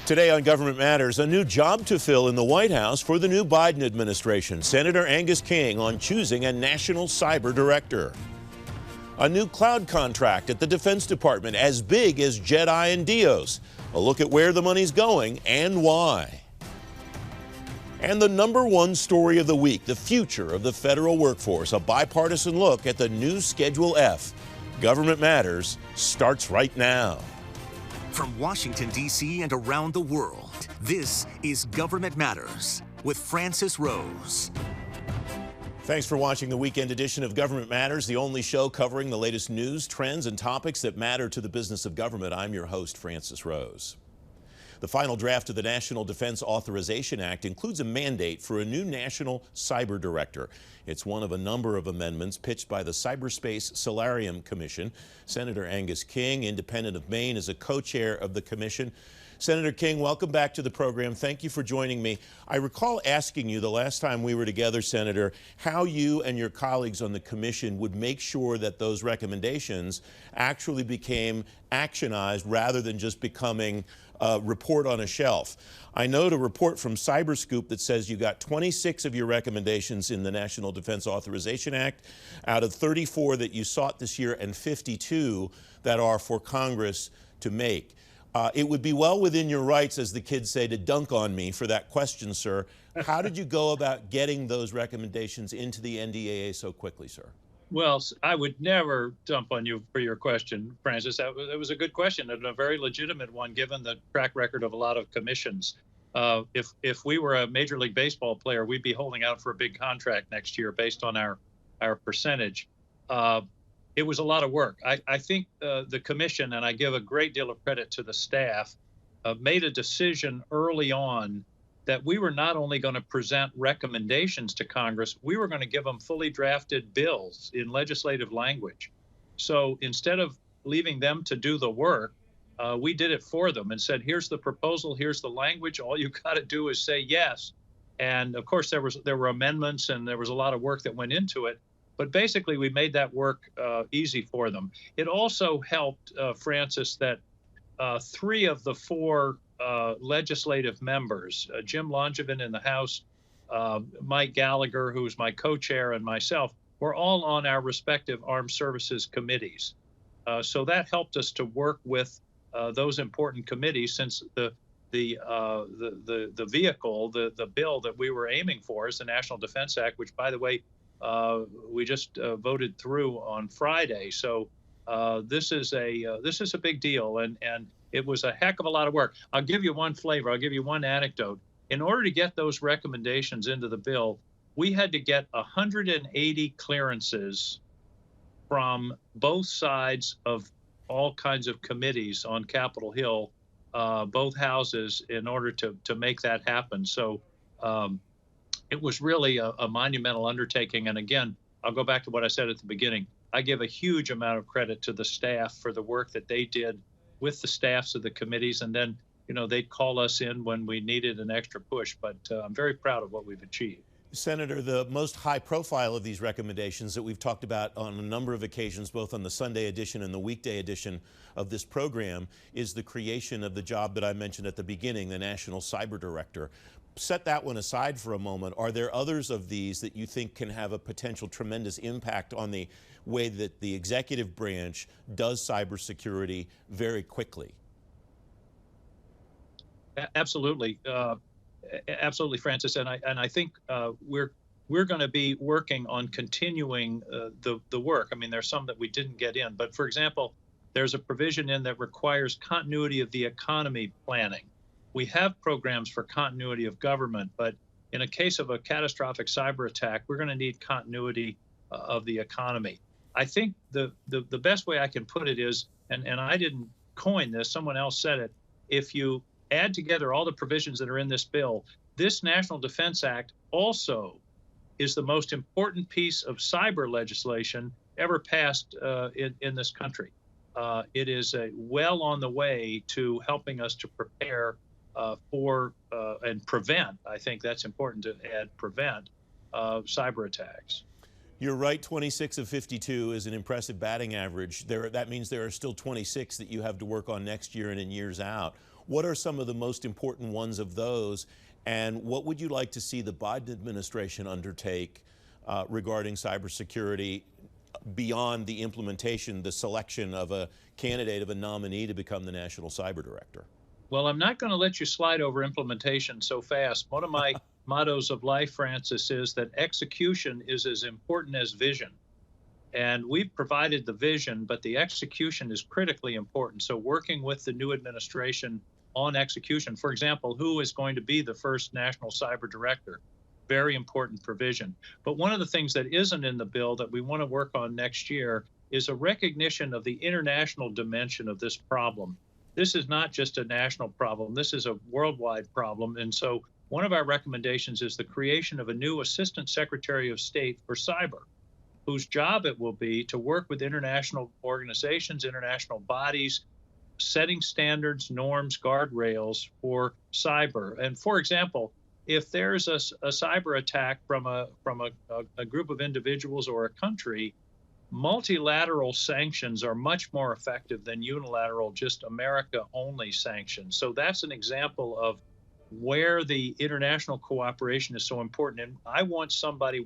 Today on Government Matters, a new job to fill in the White House for the new Biden administration. Senator Angus King on choosing a national cyber director. A new cloud contract at the Defense Department as big as Jedi and Dios. A look at where the money's going and why. And the #1 story of the week, the future of the federal workforce. A bipartisan look at the new Schedule F. Government Matters starts right now. From Washington, D.C. and around the world, this is Government Matters with Francis Rose. Thanks for watching the weekend edition of Government Matters, the only show covering the latest news, trends, and topics that matter to the business of government. I'm your host, Francis Rose. The final draft of the National Defense Authorization Act includes a mandate for a new national cyber director. It's one of a number of amendments pitched by the Cyberspace Solarium Commission. Senator Angus King, independent of Maine, is a co-chair of the commission. Senator King, welcome back to the program. Thank you for joining me. I recall asking you the last time we were together, Senator, how you and your colleagues on the commission would make sure that those recommendations actually became actionized rather than just becoming a report on a shelf. I note a report from Cyberscoop that says you got 26 of your recommendations in the National Defense Authorization Act out of 34 that you sought this year and 52 that are for Congress to make. It would be well within your rights, as the kids say, to dunk on me for that question, sir. How did you go about getting those recommendations into the NDAA so quickly, sir? Well, I would never dump on you for your question, Francis. It was a good question and a very legitimate one, given the track record of a lot of commissions. If we were a Major League Baseball player, we'd be holding out for a big contract next year based on our percentage. It was a lot of work. I think the commission, and I give a great deal of credit to the staff, made a decision early on that we were not only going to present recommendations to Congress, we were going to give them fully drafted bills in legislative language. So instead of leaving them to do the work, we did it for them and said, here's the proposal, here's the language, all you got to do is say yes. And of course, there were amendments and there was a lot of work that went into it. But basically, we made that work easy for them. It also helped, Francis, that 3 of the 4 legislative members, Jim Langevin in the House, Mike Gallagher, who's my co-chair, and myself, were all on our respective armed services committees. So that helped us to work with those important committees, since the vehicle, the bill that we were aiming for is the National Defense Act, which, by the way, we just voted through on Friday. So this is a big deal, and it was a heck of a lot of work. I'll give you one flavor. I'll give you one anecdote. In order to get those recommendations into the bill, we had to get 180 clearances from both sides of all kinds of committees on Capitol Hill, both houses, in order to make that happen. So it was really a monumental undertaking. And again, I'll go back to what I said at the beginning. I give a huge amount of credit to the staff for the work that they did with the staffs of the committees. And then, they'd call us in when we needed an extra push. But I'm very proud of what we've achieved. Senator, the most high profile of these recommendations that we've talked about on a number of occasions, both on the Sunday edition and the weekday edition of this program, is the creation of the job that I mentioned at the beginning, the National Cyber Director. Set that one aside for a moment. Are there others of these that you think can have a potential tremendous impact on the way that the executive branch does cybersecurity very quickly? Absolutely. Absolutely, Francis. And I think we're going to be working on continuing the work. I mean, there's some that we didn't get in. But for example, there's a provision in that requires continuity of the economy planning. We have programs for continuity of government, but in a case of a catastrophic cyber attack, we're going to need continuity of the economy. I think the best way I can put it is, and I didn't coin this, someone else said it, if you add together all the provisions that are in this bill, this National Defense Act also is the most important piece of cyber legislation ever passed in this country. It is well on the way to helping us to prepare for and prevent, I think that's important to add, prevent cyber attacks. You're right, 26 of 52 is an impressive batting average. That means there are still 26 that you have to work on next year and in years out. What are some of the most important ones of those, and what would you like to see the Biden administration undertake regarding cybersecurity beyond the implementation, the selection of a candidate, of a nominee to become the National Cyber Director? Well, I'm not going to let you slide over implementation so fast. One of my mottos of life, Francis, is that execution is as important as vision. And we've provided the vision, but the execution is critically important. So working with the new administration on execution, for example, who is going to be the first National Cyber Director? Very important provision. But one of the things that isn't in the bill that we want to work on next year is a recognition of the international dimension of this problem. This is not just a national problem. This is a worldwide problem. And so one of our recommendations is the creation of a new Assistant Secretary of State for Cyber, whose job it will be to work with international organizations, international bodies, setting standards, norms, guardrails for cyber. And for example, if there's a cyber attack from a group of individuals or a country, multilateral sanctions are much more effective than unilateral, just America-only sanctions. So that's an example of where the international cooperation is so important. And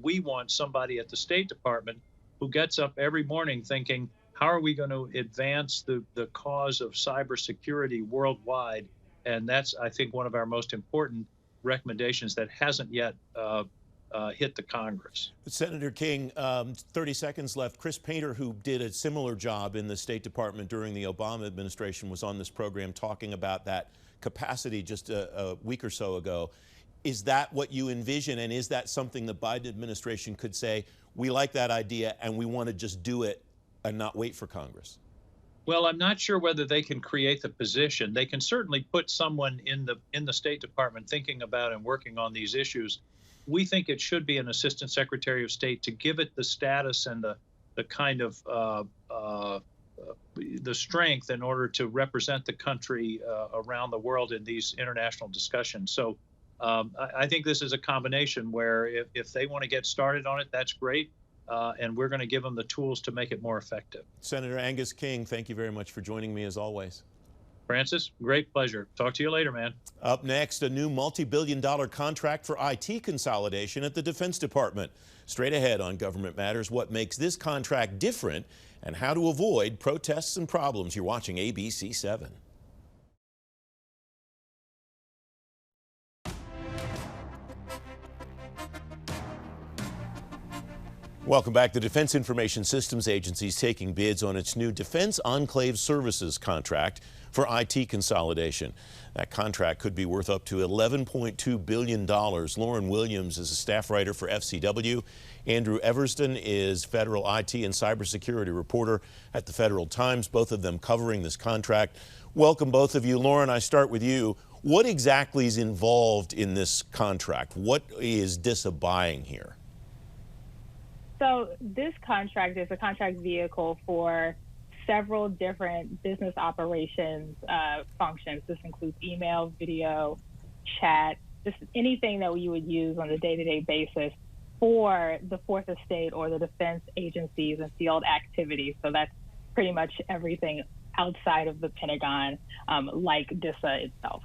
we want somebody at the State Department who gets up every morning thinking, how are we going to advance the cause of cybersecurity worldwide? And that's, I think, one of our most important recommendations that hasn't yet hit the Congress. Senator King, 30 seconds left. Chris Painter, who did a similar job in the State Department during the Obama administration, was on this program talking about that capacity just a week or so ago. Is that what you envision, and is that something the Biden administration could say, we like that idea and we want to just do it and not wait for Congress? Well, I'm not sure whether they can create the position. They can certainly put someone in the State Department thinking about and working on these issues. We think it should be an Assistant Secretary of State to give it the status and the kind of the strength in order to represent the country around the world in these international discussions. So I think this is a combination where if they want to get started on it, that's great. And we're going to give them the tools to make it more effective. Senator Angus King, thank you very much for joining me as always. Francis, great pleasure. Talk to you later, man. Up next, a new multi-billion-dollar contract for IT consolidation at the Defense Department. Straight ahead on Government Matters, what makes this contract different and how to avoid protests and problems. You're watching ABC 7. Welcome back. The Defense Information Systems Agency is taking bids on its new Defense Enclave Services contract for IT consolidation. That contract could be worth up to $11.2 billion. Lauren Williams is a staff writer for FCW. Andrew Everston is federal IT and cybersecurity reporter at the Federal Times, both of them covering this contract. Welcome, both of you. Lauren, I start with you. What exactly is involved in this contract? What is DISA buying here? So this contract is a contract vehicle for several different business operations functions. This includes email, video, chat, just anything that you would use on a day-to-day basis for the Fourth Estate or the defense agencies and field activities. So that's pretty much everything outside of the Pentagon, like DISA itself.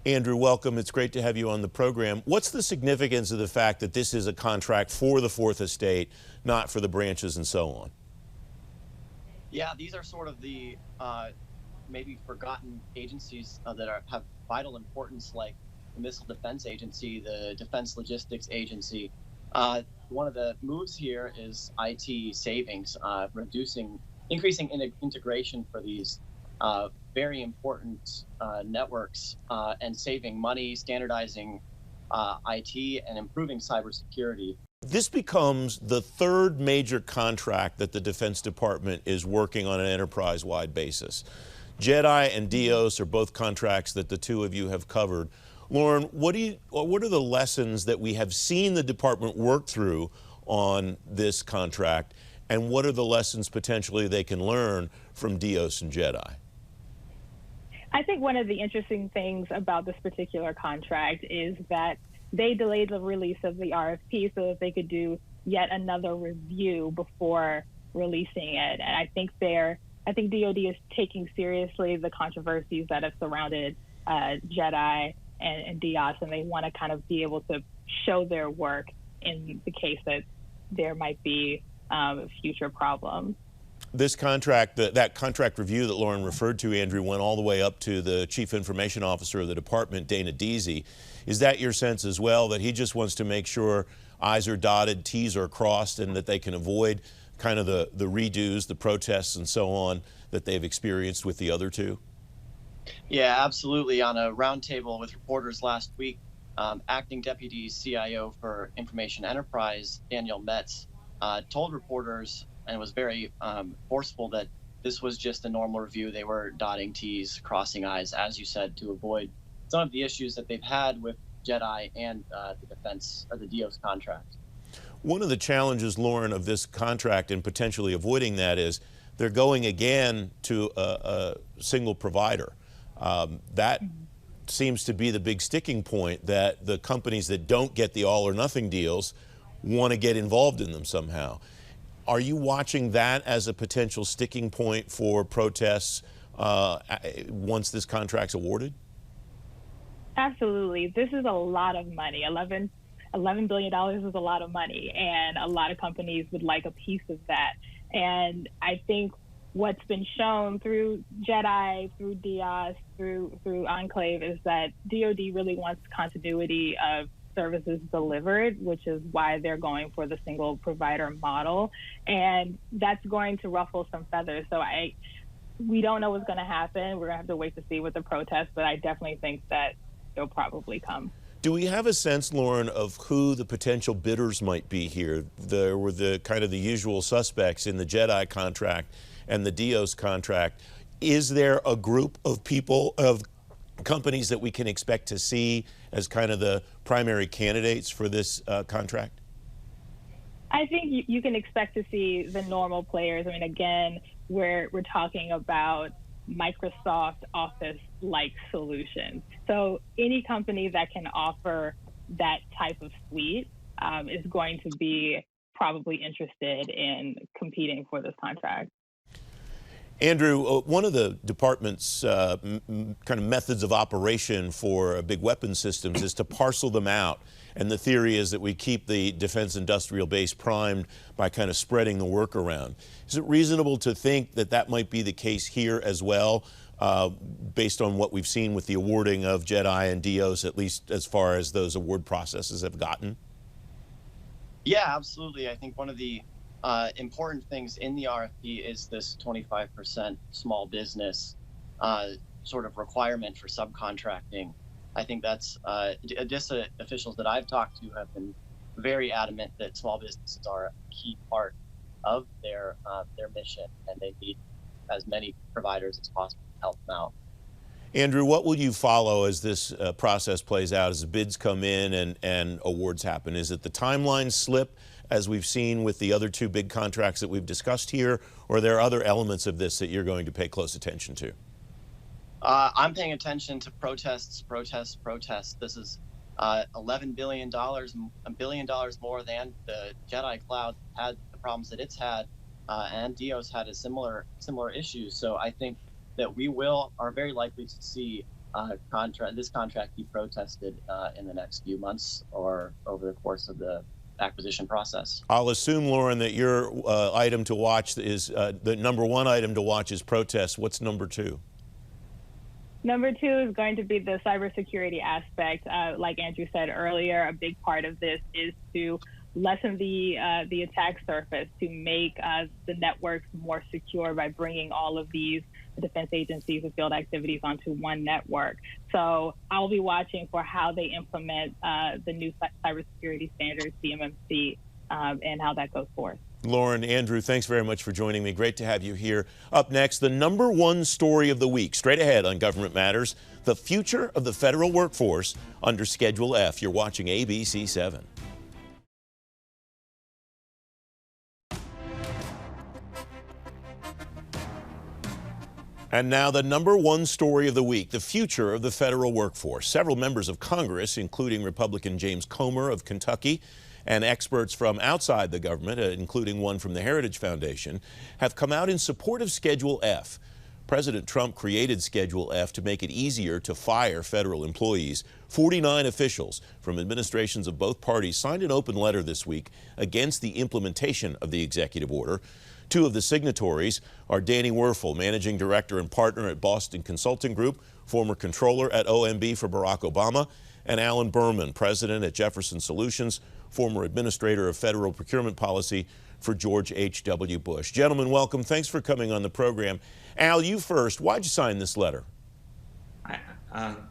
Andrew, welcome. It's great to have you on the program. What's the significance of the fact that this is a contract for the Fourth Estate, not for the branches and so on? Yeah, these are sort of the maybe forgotten agencies that have vital importance, like the Missile Defense Agency, the Defense Logistics Agency. One of the moves here is IT savings, increasing integration for these very important networks and saving money, standardizing IT, and improving cybersecurity. This becomes the third major contract that the Defense Department is working on an enterprise-wide basis. JEDI and DEOS are both contracts that the two of you have covered. Lauren, what are the lessons that we have seen the department work through on this contract, and what are the lessons potentially they can learn from DEOS and JEDI? I think one of the interesting things about this particular contract is that they delayed the release of the RFP so that they could do yet another review before releasing it. And I think DoD is taking seriously the controversies that have surrounded JEDI and DIOS, and they want to kind of be able to show their work in the case that there might be future problems. This contract, that contract review that Lauren referred to, Andrew, went all the way up to the Chief Information Officer of the department, Dana Deasy. Is that your sense as well, that he just wants to make sure I's are dotted, T's are crossed, and that they can avoid kind of the redos, the protests, and so on that they've experienced with the other two? Yeah, absolutely. On a roundtable with reporters last week, Acting Deputy CIO for Information Enterprise, Daniel Metz, told reporters, and was very forceful, that this was just a normal review. They were dotting T's, crossing I's, as you said, to avoid some of the issues that they've had with JEDI and the defense or the DIOS contract. One of the challenges, Lauren, of this contract and potentially avoiding that is they're going again to a single provider. That seems to be the big sticking point, that the companies that don't get the all or nothing deals want to get involved in them somehow. Are you watching that as a potential sticking point for protests once this contract's awarded? Absolutely. This is a lot of money. $11 billion is a lot of money, and a lot of companies would like a piece of that. And I think what's been shown through JEDI, through DIOS, through Enclave is that DoD really wants continuity of services delivered, which is why they're going for the single provider model. And that's going to ruffle some feathers. So we don't know what's going to happen. We're going to have to wait to see with the protests, but I definitely think that they'll probably come. Do we have a sense, Lauren, of who the potential bidders might be here? There were the kind of the usual suspects in the JEDI contract and the DIOS contract. Is there a group of people, of companies that we can expect to see as kind of the primary candidates for this contract? I think you can expect to see the normal players. I mean, again, we're talking about Microsoft Office-like solutions. So any company that can offer that type of suite is going to be probably interested in competing for this contract. Andrew, one of the department's kind of methods of operation for big weapon systems is to parcel them out. And the theory is that we keep the defense industrial base primed by kind of spreading the work around. Is it reasonable to think that that might be the case here as well, based on what we've seen with the awarding of JEDI and DIOS, at least as far as those award processes have gotten? Yeah, absolutely. I think one of the important things in the RFP is this 25% small business sort of requirement for subcontracting. I think that's DISA officials that I've talked to have been very adamant that small businesses are a key part of their mission, and they need as many providers as possible to help them out. Andrew, what will you follow as this process plays out, as the bids come in and awards happen? Is it the timeline slip, as we've seen with the other two big contracts that we've discussed here, or are there other elements of this that you're going to pay close attention to? I'm paying attention to protests. This is $11 billion, $1 billion more than the JEDI Cloud had the problems that it's had, and DIOS had a similar issue. So I think that we are very likely to see this contract be protested in the next few months or over the course of the acquisition process. I'll assume, Lauren, that your item to watch is the number one item to watch is protests. What's number two? Number two is going to be the cybersecurity aspect. Like Andrew said earlier, a big part of this is to lessen the attack surface, to make the networks more secure by bringing all of these defense agencies and field activities onto one network. So I'll be watching for how they implement the new cybersecurity standards, CMMC, and how that goes forth. Lauren, Andrew, thanks very much for joining me. Great to have you here. Up next, the number one story of the week, straight ahead on Government Matters, the future of the federal workforce under Schedule F. You're watching ABC 7. And now the number one story of the week, the future of the federal workforce. Several members of Congress, including Republican James Comer of Kentucky and experts from outside the government, including one from the Heritage Foundation, have come out in support of Schedule F. President Trump created Schedule F to make it easier to fire federal employees. 49 officials from administrations of both parties signed an open letter this week against the implementation of the executive order. Two of the signatories are Danny Werfel, managing director and partner at Boston Consulting Group, former controller at OMB for Barack Obama, and Alan Berman, president at Jefferson Solutions, former administrator of federal procurement policy for George H.W. Bush. Gentlemen, welcome. Thanks for coming on the program. Al, you first. Why'd you sign this letter?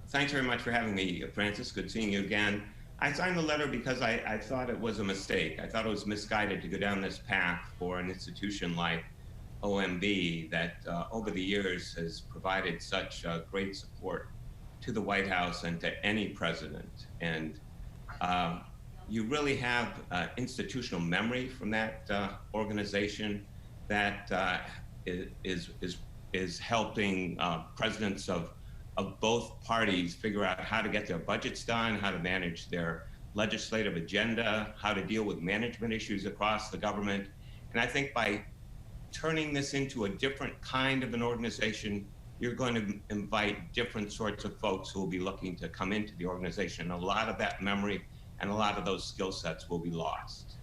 Thanks very much for having me, Francis. Good seeing you again. I signed the letter because I thought it was a mistake. I thought it was misguided to go down this path for an institution like OMB that over the years has provided such great support to the White House and to any president. And you really have institutional memory from that organization that is helping presidents of both parties figure out how to get their budgets done, how to manage their legislative agenda, how to deal with management issues across the government. And I think by turning this into a different kind of an organization, you're going to invite different sorts of folks who will be looking to come into the organization. A lot of that memory and a lot of those skill sets will be lost.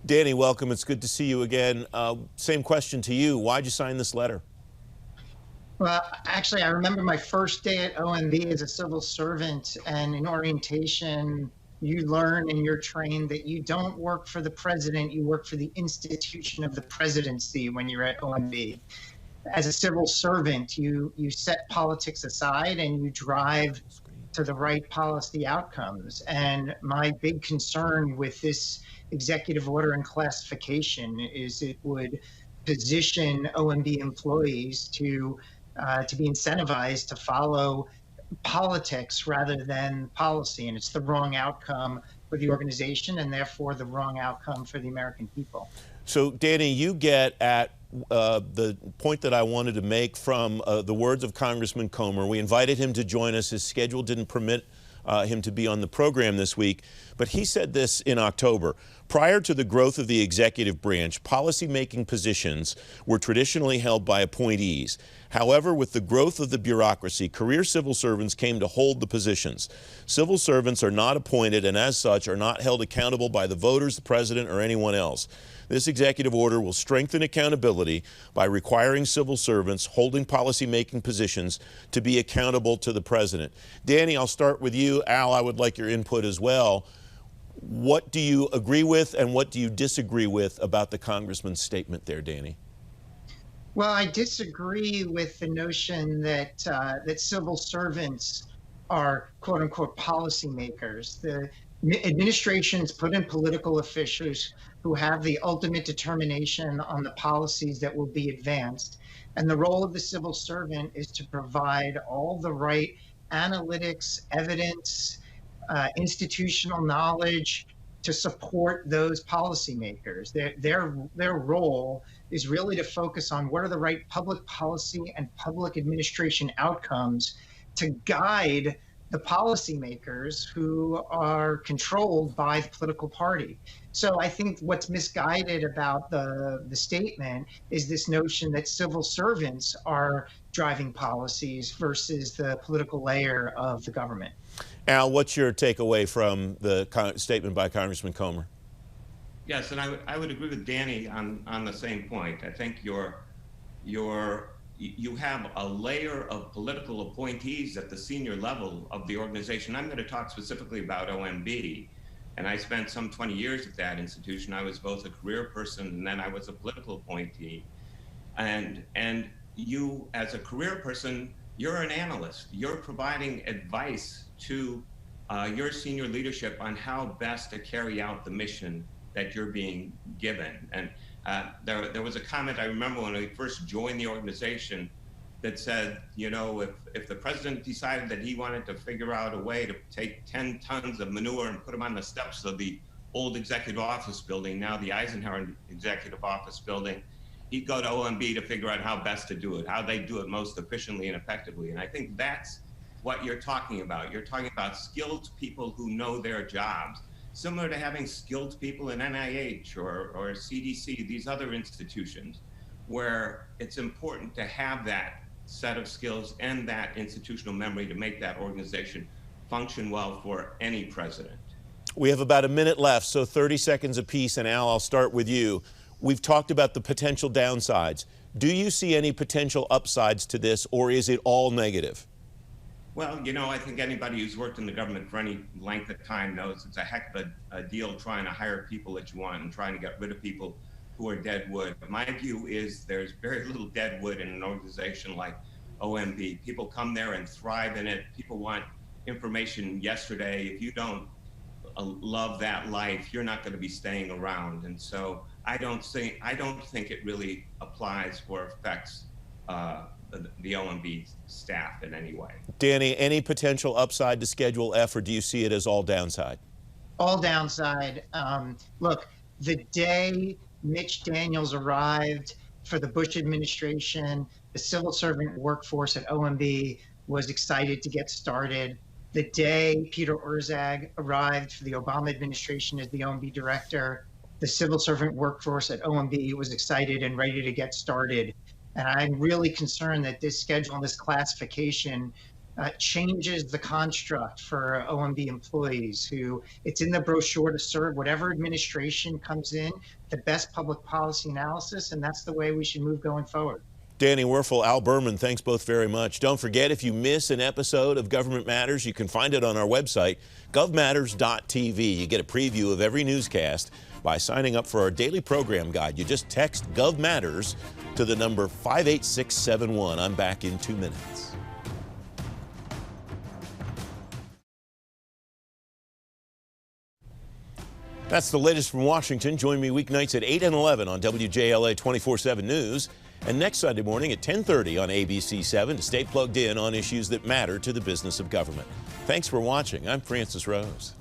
Danny, welcome. It's good to see you again. Same question to you. Why'd you sign this letter? Well, actually, I remember my first day at OMB as a civil servant, and in orientation, you learn and you're trained that you don't work for the president, you work for the institution of the presidency when you're at OMB. As a civil servant, you set politics aside and you drive to the right policy outcomes. And my big concern with this executive order and classification is it would position OMB employees to be incentivized to follow politics rather than policy. And it's the wrong outcome for the organization and therefore the wrong outcome for the American people. So, Danny, you get at the point that I wanted to make from the words of Congressman Comer. We invited him to join us. His schedule didn't permit him to be on the program this week, but he said this in October. Prior to the growth of the executive branch, policymaking positions were traditionally held by appointees. However, with the growth of the bureaucracy, career civil servants came to hold the positions. Civil servants are not appointed and as such are not held accountable by the voters, the president, or anyone else. This executive order will strengthen accountability by requiring civil servants holding policymaking positions to be accountable to the president. Danny, I'll start with you. Al, I would like your input as well. What do you agree with and what do you disagree with about the congressman's statement there, Danny? Well, I disagree with the notion that that civil servants are "quote unquote" policymakers. The administrations put in political officials who have the ultimate determination on the policies that will be advanced. And the role of the civil servant is to provide all the right analytics, evidence, institutional knowledge to support those policymakers. Their role is really to focus on what are the right public policy and public administration outcomes to guide the policymakers who are controlled by the political party. So I think what's misguided about the statement is this notion that civil servants are driving policies versus the political layer of the government. Al, what's your takeaway from the statement by Congressman Comer? Yes, and I would agree with Danny on the same point. I think you have a layer of political appointees at the senior level of the organization. I'm going to talk specifically about OMB, and I spent some 20 years at that institution. I was both a career person and then I was a political appointee. And you, as a career person, you're an analyst. You're providing advice to your senior leadership on how best to carry out the mission that you're being given. And there was a comment I remember when I first joined the organization that said, you know, if the president decided that he wanted to figure out a way to take 10 tons of manure and put them on the steps of the old executive office building, now the Eisenhower executive office building, he'd go to OMB to figure out how best to do it, how they do it most efficiently and effectively. And I think that's what you're talking about. You're talking about skilled people who know their jobs. similar to having skilled people in NIH or CDC, these other institutions, where it's important to have that set of skills and that institutional memory to make that organization function well for any president. We have about a minute left, so 30 seconds apiece, and Al, I'll start with you. We've talked about the potential downsides. Do you see any potential upsides to this, or is it all negative? Well, you know, I think anybody who's worked in the government for any length of time knows it's a heck of a deal trying to hire people that you want and trying to get rid of people who are dead wood. My view is there's very little dead wood in an organization like OMB. People come there and thrive in it. People want information yesterday. If you don't love that life, you're not going to be staying around. And so I don't think it really applies or affects the OMB staff in any way. Danny, any potential upside to Schedule F, or do you see it as all downside? All downside. Look, the day Mitch Daniels arrived for the Bush administration, the civil servant workforce at OMB was excited to get started. The day Peter Orszag arrived for the Obama administration as the OMB director, the civil servant workforce at OMB was excited and ready to get started. And I'm really concerned that this schedule and this classification changes the construct for OMB employees who, it's in the brochure to serve whatever administration comes in, the best public policy analysis, and that's the way we should move going forward. Danny Werfel, Al Berman, thanks both very much. Don't forget, if you miss an episode of Government Matters, you can find it on our website, govmatters.tv. You get a preview of every newscast by signing up for our daily program guide. You just text GovMatters to the number 58671. I'm back in 2 minutes. That's the latest from Washington. Join me weeknights at 8 and 11 on WJLA 24/7 News, and next Sunday morning at 10:30 on ABC 7 to stay plugged in on issues that matter to the business of government. Thanks for watching. I'm Francis Rose.